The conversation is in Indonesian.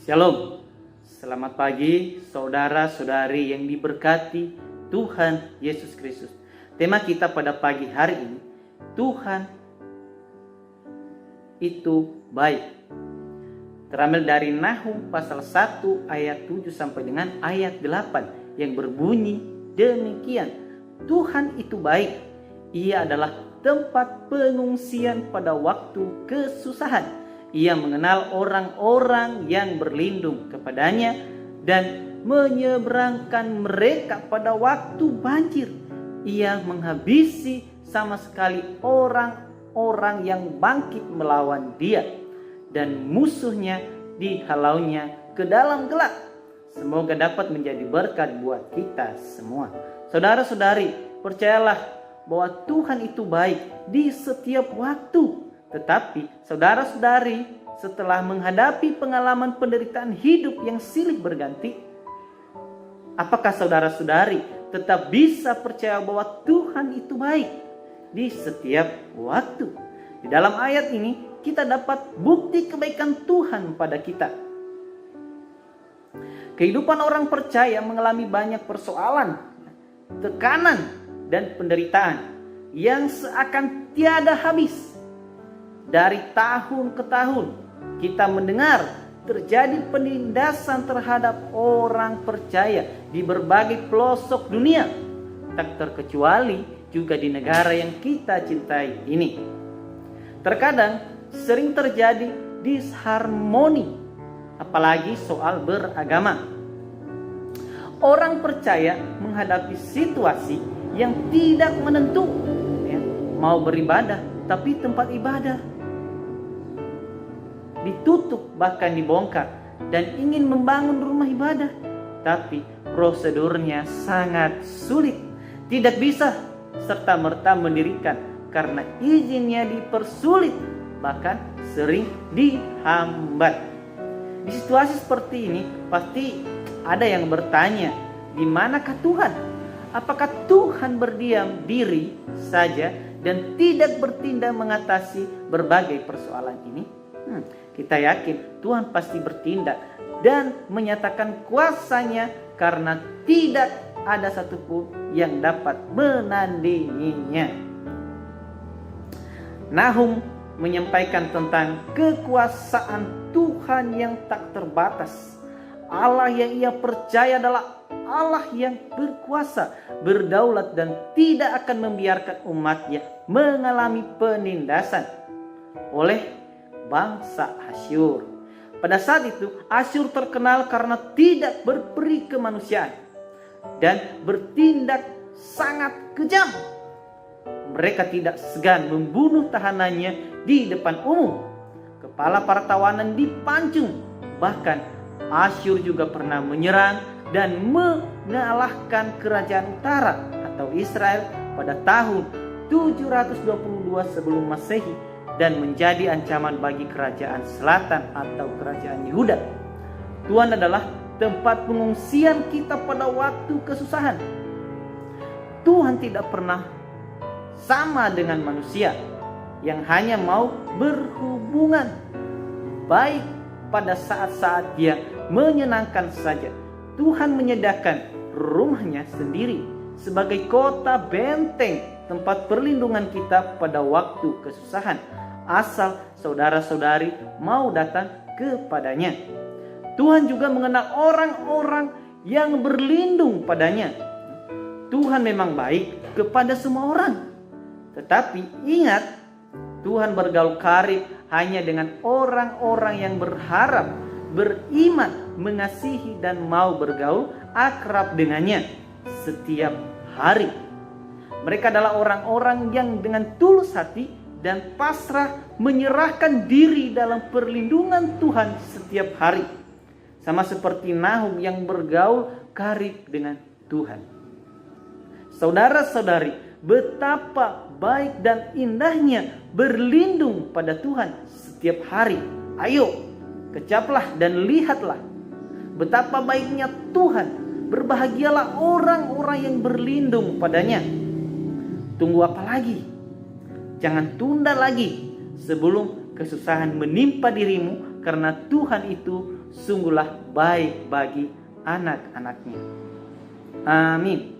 Shalom, selamat pagi saudara-saudari yang diberkati Tuhan Yesus Kristus. Tema kita pada pagi hari ini, Tuhan itu baik. Terambil dari Nahum pasal 1 ayat 7 sampai dengan ayat 8 yang berbunyi demikian. Tuhan itu baik, Ia adalah tempat pengungsian pada waktu kesusahan. Ia mengenal orang-orang yang berlindung kepadanya dan menyeberangkan mereka pada waktu banjir. Ia menghabisi sama sekali orang-orang yang bangkit melawan dia, dan musuhnya dihalaunya ke dalam gelap. Semoga dapat menjadi berkat buat kita semua. Saudara-saudari, percayalah bahwa Tuhan itu baik di setiap waktu. Tetapi saudara-saudari, setelah menghadapi pengalaman penderitaan hidup yang silih berganti, apakah saudara-saudari tetap bisa percaya bahwa Tuhan itu baik di setiap waktu? Di dalam ayat ini kita dapat bukti kebaikan Tuhan pada kita. Kehidupan orang percaya mengalami banyak persoalan, tekanan, dan penderitaan yang seakan tiada habis. Dari tahun ke tahun kita mendengar terjadi penindasan terhadap orang percaya di berbagai pelosok dunia, tak terkecuali juga di negara yang kita cintai ini. Terkadang sering terjadi disharmoni, apalagi soal beragama. Orang percaya menghadapi situasi yang tidak menentu, mau beribadah tapi tempat ibadah ditutup bahkan dibongkar, dan ingin membangun rumah ibadah tapi prosedurnya sangat sulit, tidak bisa serta-merta mendirikan karena izinnya dipersulit, bahkan sering dihambat. Di situasi seperti ini pasti ada yang bertanya, di manakah Tuhan? Apakah Tuhan berdiam diri saja dan tidak bertindak mengatasi berbagai persoalan ini? Kita yakin Tuhan pasti bertindak dan menyatakan kuasa-Nya, karena tidak ada satupun yang dapat menandinginya. Nahum menyampaikan tentang kekuasaan Tuhan yang tak terbatas. Allah yang ia percaya adalah Allah yang berkuasa, berdaulat, dan tidak akan membiarkan umatnya mengalami penindasan oleh bangsa Asyur. Pada saat itu Asyur terkenal karena tidak berperi kemanusiaan dan bertindak sangat kejam. Mereka tidak segan membunuh tahanannya di depan umum. Kepala para tawanan dipancung. Bahkan Asyur juga pernah menyerang dan mengalahkan kerajaan utara atau Israel pada tahun 722 sebelum Masehi, dan menjadi ancaman bagi kerajaan selatan atau kerajaan Yehuda. Tuhan adalah tempat pengungsian kita pada waktu kesusahan. Tuhan tidak pernah sama dengan manusia yang hanya mau berhubungan baik pada saat-saat dia menyenangkan saja. Tuhan menyediakan rumahnya sendiri sebagai kota benteng, tempat perlindungan kita pada waktu kesusahan, asal saudara-saudari mau datang kepadanya. Tuhan juga mengenal orang-orang yang berlindung padanya. Tuhan memang baik kepada semua orang, tetapi ingat, Tuhan bergaul karib hanya dengan orang-orang yang berharap, beriman, mengasihi, dan mau bergaul akrab dengannya setiap hari. Mereka adalah orang-orang yang dengan tulus hati dan pasrah menyerahkan diri dalam perlindungan Tuhan setiap hari. Sama seperti Nahum yang bergaul karib dengan Tuhan. Saudara-saudari, betapa baik dan indahnya berlindung pada Tuhan setiap hari. Ayo, kecaplah dan lihatlah betapa baiknya Tuhan. Berbahagialah orang-orang yang berlindung padanya. Tunggu apa lagi? Jangan tunda lagi sebelum kesusahan menimpa dirimu karena Tuhan itu sungguhlah baik bagi anak-anaknya. Amin.